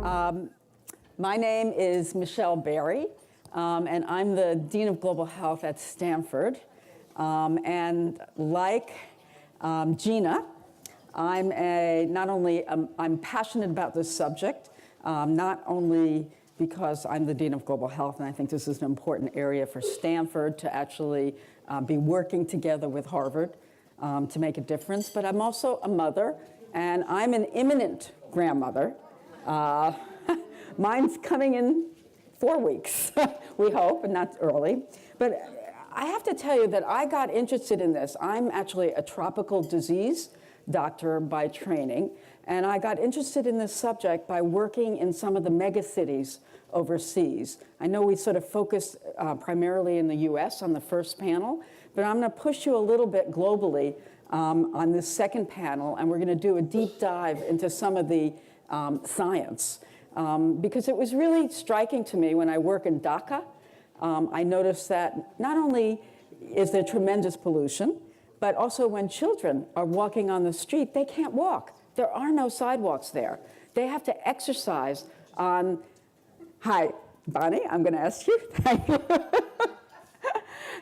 My name is Michelle Berry, and I'm the Dean of Global Health at Stanford. And like Gina, I'm passionate about this subject, not only because I'm the Dean of Global Health, and I think this is an important area for Stanford to actually be working together with Harvard to make a difference, but I'm also a mother, and I'm an imminent grandmother. Mine's coming in 4 weeks, we hope, and not early. But I have to tell you that I got interested in this. I'm actually a tropical disease doctor by training, and I got interested in this subject by working in some of the mega cities overseas. I know we sort of focused primarily in the US on the first panel, but I'm going to push you a little bit globally on this second panel, and we're going to do a deep dive into some of the science. Because it was really striking to me when I work in Dhaka. I noticed that not only is there tremendous pollution, but also when children are walking on the street, they can't walk. There are no sidewalks there. They have to exercise on, hi, Bonnie, I'm going to ask you. Thank you.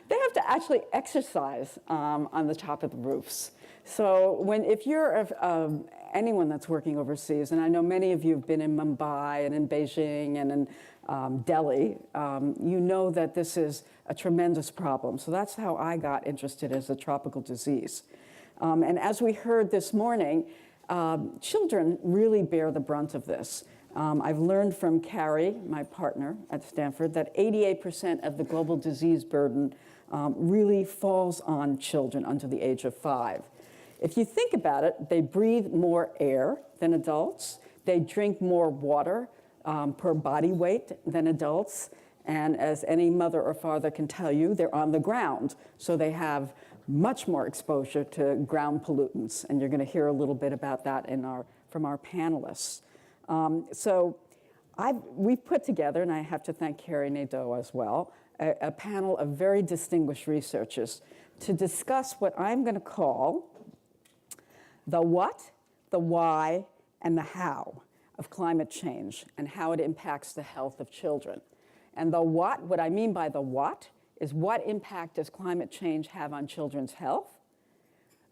They have to actually exercise on the top of the roofs. So if you're anyone that's working overseas, and I know many of you have been in Mumbai and in Beijing and in Delhi, you know that this is a tremendous problem. So that's how I got interested as a tropical disease. And as we heard this morning, children really bear the brunt of this. I've learned from Carrie, my partner at Stanford, that 88% of the global disease burden really falls on children under the age of 5. If you think about it, they breathe more air than adults. They drink more water per body weight than adults. And as any mother or father can tell you, they're on the ground. So they have much more exposure to ground pollutants. And you're going to hear a little bit about that from our panelists. We've put together, and I have to thank Carrie Nadeau as well, a panel of very distinguished researchers to discuss what I'm going to call the what, the why, and the how of climate change and how it impacts the health of children. And the what I mean by the what is what impact does climate change have on children's health?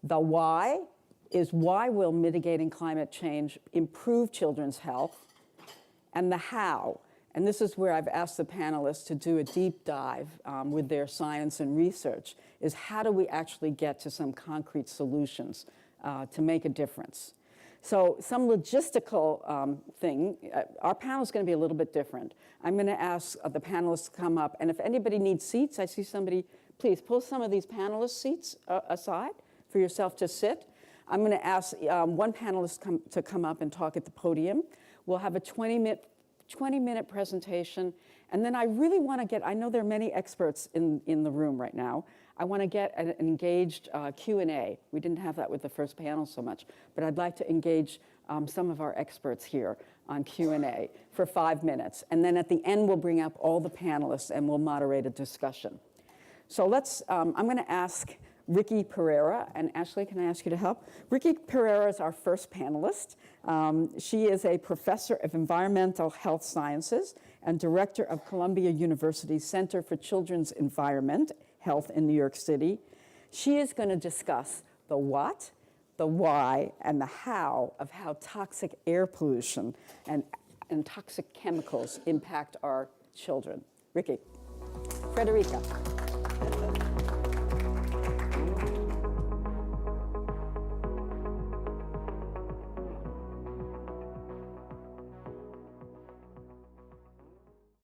The why is why will mitigating climate change improve children's health? And the how, and this is where I've asked the panelists to do a deep dive with their science and research, is how do we actually get to some concrete solutions to make a difference. So some logistical thing, our panel is going to be a little bit different. I'm going to ask the panelists to come up, and if anybody needs seats, I see somebody, please pull some of these panelist seats aside for yourself to sit. I'm going to ask one panelist to come up and talk at the podium. We'll have a 20-minute presentation, and then I really want to get, I know there are many experts in the room right now. I want to get an engaged Q&A. We didn't have that with the first panel so much, but I'd like to engage some of our experts here on Q&A for 5 minutes. And then at the end, we'll bring up all the panelists and we'll moderate a discussion. So I'm going to ask Ricky Pereira, and Ashley, can I ask you to help? Ricky Pereira is our first panelist. She is a professor of environmental health sciences and director of Columbia University's Center for Children's Environment Health in New York City. She is going to discuss the what, the why, and the how of how toxic air pollution and toxic chemicals impact our children. Ricky. Frederica.